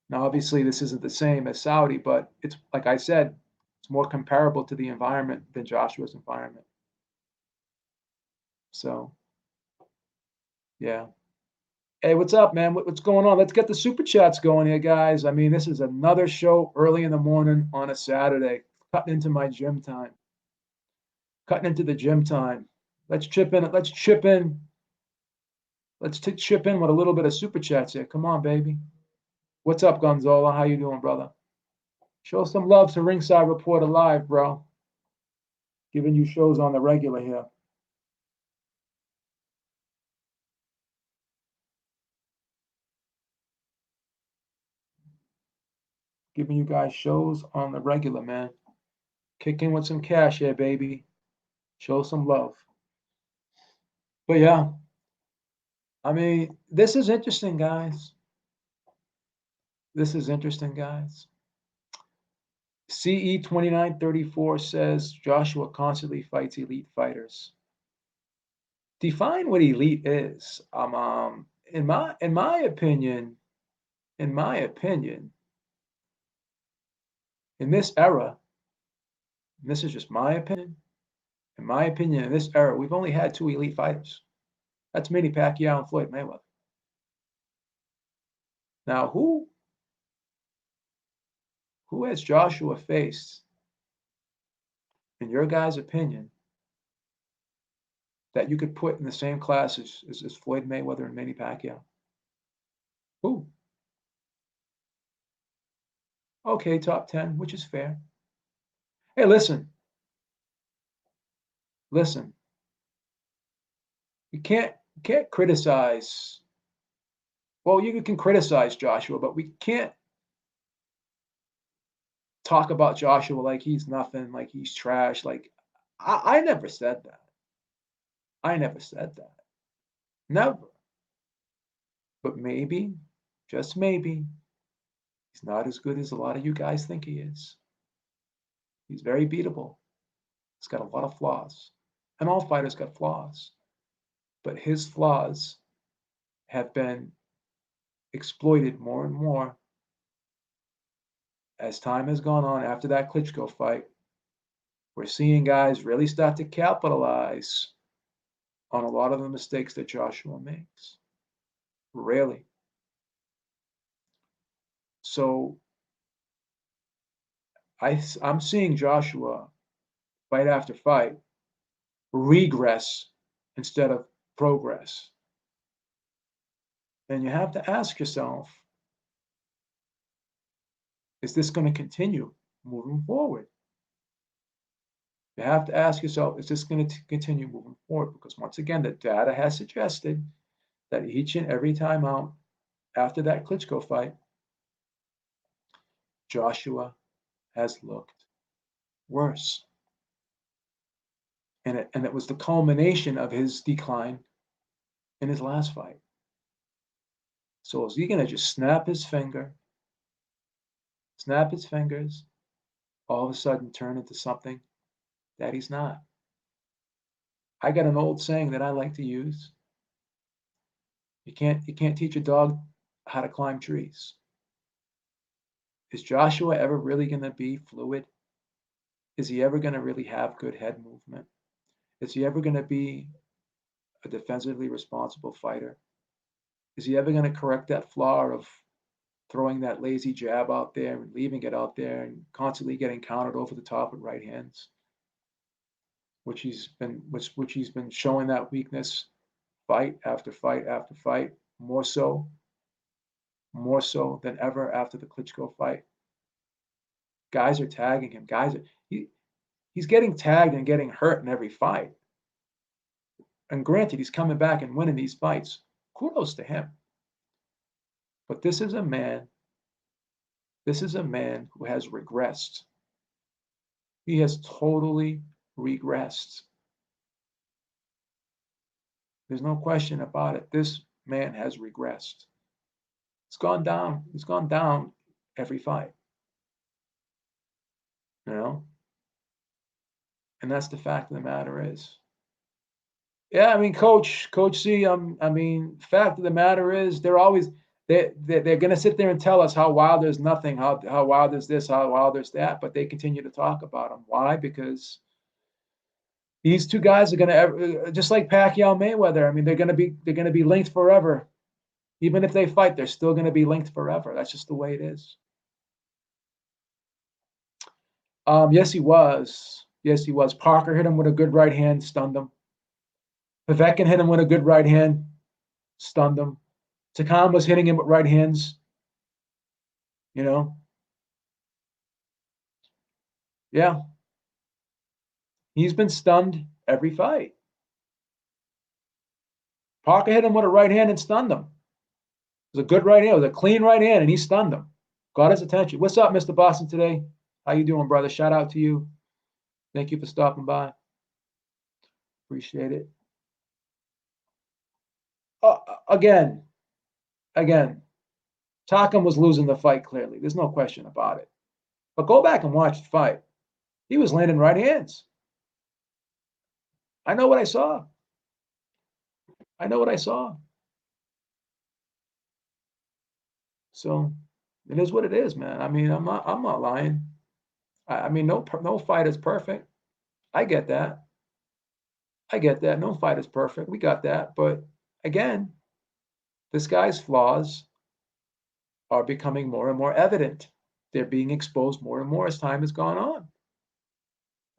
Now, obviously, this isn't the same as Saudi, but it's like I said, It's more comparable to the environment than Joshua's environment. So, yeah. Hey, what's up, man? What's going on? Let's get the super chats going here, guys. I mean, this is another show early in the morning on a Saturday, cutting into my gym time, cutting into the gym time. Let's chip in. Let's chip in. Chip in with a little bit of super chats here. Come on, baby. What's up, Gonzola? How you doing, brother? Show some love to Ringside Reporter Live, bro. Giving you shows on the regular here. Giving you guys shows on the regular, man. Kick in with some cash here, baby. Show some love. But yeah, I mean, this is interesting, guys. This is interesting, guys. CE 2934 says Joshua constantly fights elite fighters. Define what elite is. In my opinion, in this era, and this is just my opinion, in my opinion, in this era, we've only had two elite fighters. That's Manny Pacquiao and Floyd Mayweather. Now, who has Joshua faced, in your guys' opinion, that you could put in the same class as Floyd Mayweather and Manny Pacquiao? Who? Okay, top 10, which is fair. Hey, listen. You can't criticize. Well, you can criticize Joshua, but we can't talk about Joshua like he's nothing, like he's trash. Like I never said that. I never said that. Never. But maybe, just maybe, he's not as good as a lot of you guys think he is. He's very beatable. He's got a lot of flaws. And all fighters got flaws. But his flaws have been exploited more and more as time has gone on after that Klitschko fight. We're seeing guys really start to capitalize on a lot of the mistakes that Joshua makes. Really. So I'm seeing Joshua fight after fight regress instead of progress. And you have to ask yourself, is this going to continue moving forward? You have to ask yourself, is this going to continue moving forward? Because once again, the data has suggested that each and every time out after that Klitschko fight, Joshua has looked worse. And it was the culmination of his decline in his last fight. So is he going to just snap his fingers, all of a sudden turn into something that he's not? I got an old saying that I like to use. You can't teach a dog how to climb trees. Is Joshua ever really going to be fluid? Is he ever going to really have good head movement? Is he ever going to be a defensively responsible fighter? Is he ever going to correct that flaw of throwing that lazy jab out there and leaving it out there and constantly getting countered over the top with right hands, which he's been showing that weakness fight after fight after fight, more so than ever after the Klitschko fight. Guys are tagging him. He's getting tagged and getting hurt in every fight. And granted, he's coming back and winning these fights. Kudos to him. But this is a man who has regressed. He has totally regressed. There's no question about it. This man has regressed. It's gone down. It's gone down every fight. You know? And that's the fact of the matter is. Yeah, I mean, Coach C, I mean, fact of the matter is They're going to sit there and tell us how wild there's nothing, how wild there's this, how wild there's that, but they continue to talk about them. Why? Because these two guys are going to, just like Pacquiao Mayweather. I mean, they're going to be linked forever. Even if they fight, they're still going to be linked forever. That's just the way it is. Yes, he was. Yes, he was. Parker hit him with a good right hand, stunned him. Povetkin hit him with a good right hand, stunned him. Takam was hitting him with right hands. You know, yeah, he's been stunned every fight. Parker hit him with a right hand and stunned him. It was a good right hand. It was a clean right hand, and he stunned him. Got his attention. What's up, Mr. Boston today? How you doing, brother? Shout out to you. Thank you for stopping by. Appreciate it. Again, Takam was losing the fight clearly. There's no question about it. But go back and watch the fight. He was landing right hands. I know what I saw. I know what I saw. So it is what it is, man. I mean, I'm not lying. I mean, no fight is perfect. I get that. I get that. No fight is perfect. We got that. But again, this guy's flaws are becoming more and more evident. They're being exposed more and more as time has gone on.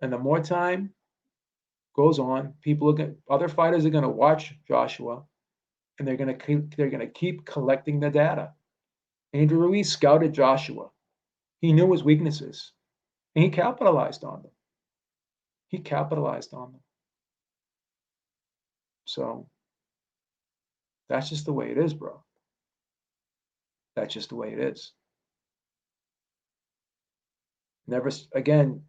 And the more time goes on, other fighters are going to watch Joshua, and they're going to keep collecting the data. Andrew Ruiz scouted Joshua. He knew his weaknesses, and he capitalized on them. He capitalized on them. So that's just the way it is, bro. That's just the way it is. Never again,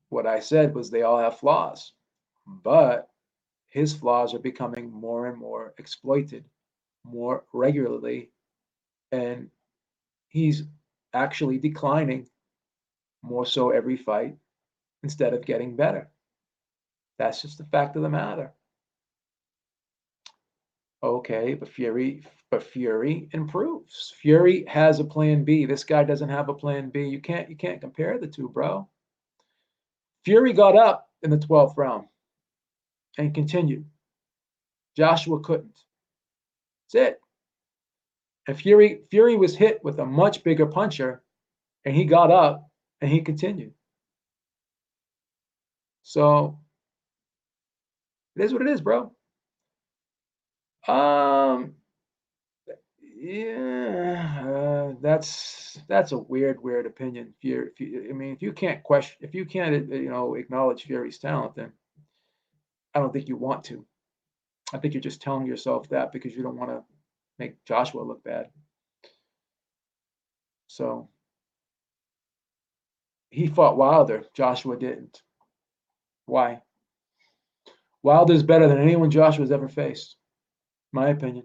what I said was they all have flaws, but his flaws are becoming more and more exploited more regularly, and he's actually declining more so every fight instead of getting better. That's just the fact of the matter. Okay, but Fury improves. Fury has a plan B. This guy doesn't have a plan B. You can't compare the two, bro. Fury got up in the 12th round and continued. Joshua couldn't. That's it. And Fury was hit with a much bigger puncher, and he got up and he continued. So it is what it is, bro. Yeah, that's a weird opinion. I mean, if you can't acknowledge Fury's talent, then I don't think you want to. I think you're just telling yourself that because you don't want to make Joshua look bad. So he fought Wilder. Joshua didn't. Why? Wilder's better than anyone Joshua's ever faced, my opinion.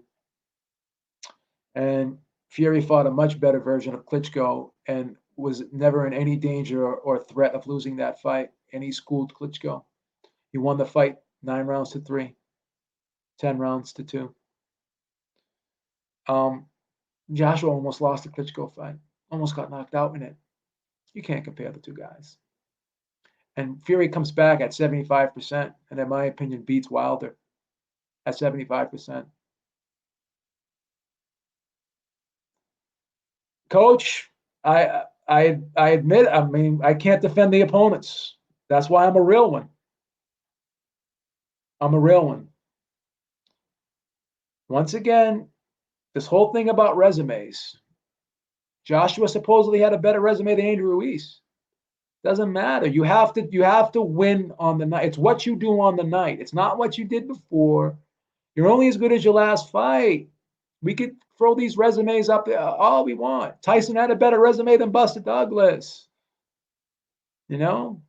And Fury fought a much better version of Klitschko and was never in any danger or threat of losing that fight. And he schooled Klitschko. He won the fight 9 rounds to 3, 10 rounds to 2. Joshua almost lost the Klitschko fight, almost got knocked out in it. You can't compare the two guys. And Fury comes back at 75%, and in my opinion, beats Wilder at 75%. Coach, I admit, I mean, I can't defend the opponents. That's why I'm a real one. I'm a real one. Once again, this whole thing about resumes. Joshua supposedly had a better resume than Andrew Ruiz. Doesn't matter. You have to win on the night. It's what you do on the night. It's not what you did before. You're only as good as your last fight. We could throw these resumes up there all we want. Tyson had a better resume than Buster Douglas. You know?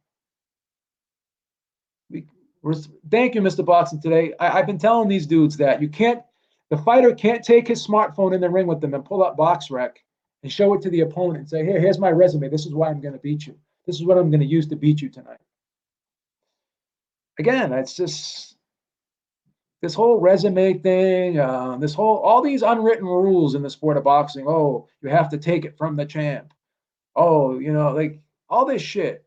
Thank you, Mr. Boxing today. I've been telling these dudes that the fighter can't take his smartphone in the ring with them and pull up BoxRec and show it to the opponent and say, here's my resume. This is why I'm going to beat you. This is what I'm going to use to beat you tonight. Again, it's just, this whole resume thing, all these unwritten rules in the sport of boxing. Oh, you have to take it from the champ. Oh, like all this shit.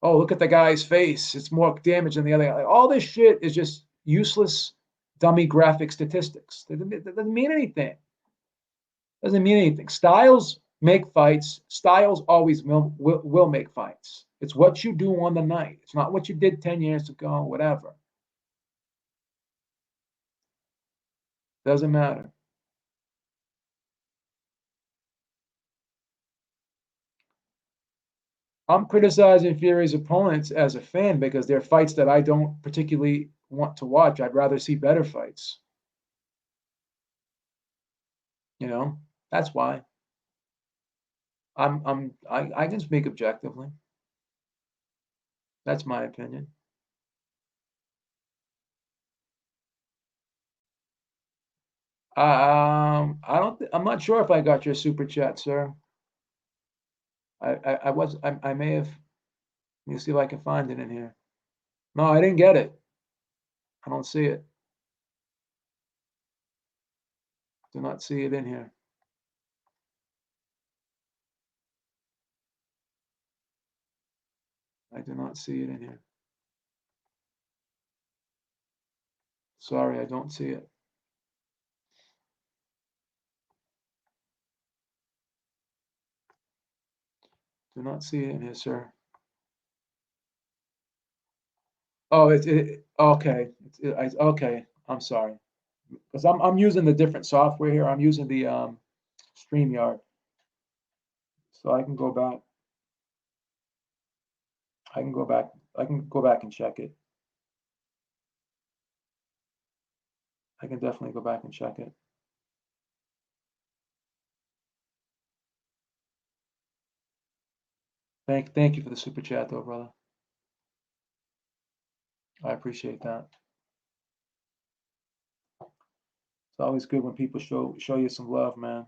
Oh, look at the guy's face. It's more damage than the other guy. Like, all this shit is just useless, dummy graphic statistics. It doesn't mean anything. Doesn't mean anything. Styles make fights. Styles always will make fights. It's what you do on the night. It's not what you did 10 years ago, whatever. Doesn't matter. I'm criticizing Fury's opponents as a fan because they're fights that I don't particularly want to watch. I'd rather see better fights. You know, that's why I can speak objectively. That's my opinion. I don't. I'm not sure if I got your super chat, sir. I was. I may have. Let me see if I can find it in here. No, I didn't get it. I don't see it. Do not see it in here. I do not see it in here. Sorry, I don't see it. Do not see it in here, sir. Oh, okay. Okay. I'm sorry. Because I'm using the different software here. I'm using the StreamYard. So I can go back. I can go back. I can go back and check it. I can definitely go back and check it. Thank you for the super chat though, brother. I appreciate that. It's always good when people show you some love, man.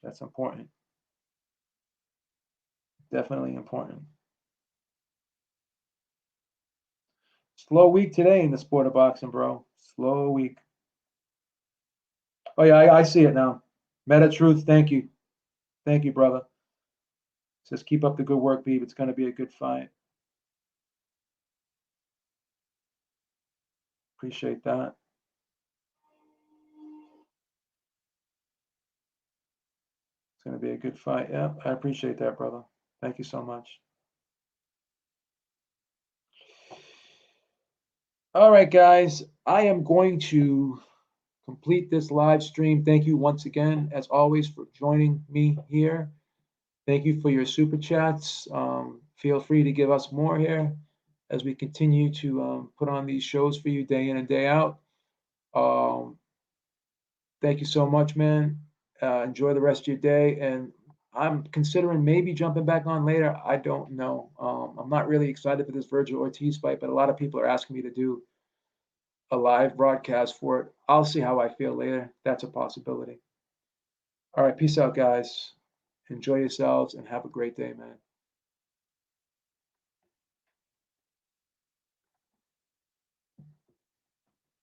That's important. Definitely important. Slow week today in the sport of boxing, bro. Slow week. Oh yeah, I see it now. Meta Truth, thank you. Thank you, brother. Says keep up the good work, Beeb. It's gonna be a good fight. Appreciate that. It's gonna be a good fight. Yeah, I appreciate that, brother. Thank you so much. All right, guys. I am going to complete this live stream. Thank you once again, as always, for joining me here. Thank you for your super chats. Feel free to give us more here as we continue to put on these shows for you day in and day out. Um, thank you so much, man. Enjoy the rest of your day. And I'm considering maybe jumping back on later. I don't know. I'm not really excited for this Virgil Ortiz fight, but a lot of people are asking me to do a live broadcast for it. I'll see how I feel later. That's a possibility. All right, peace out, guys. Enjoy yourselves and have a great day, man.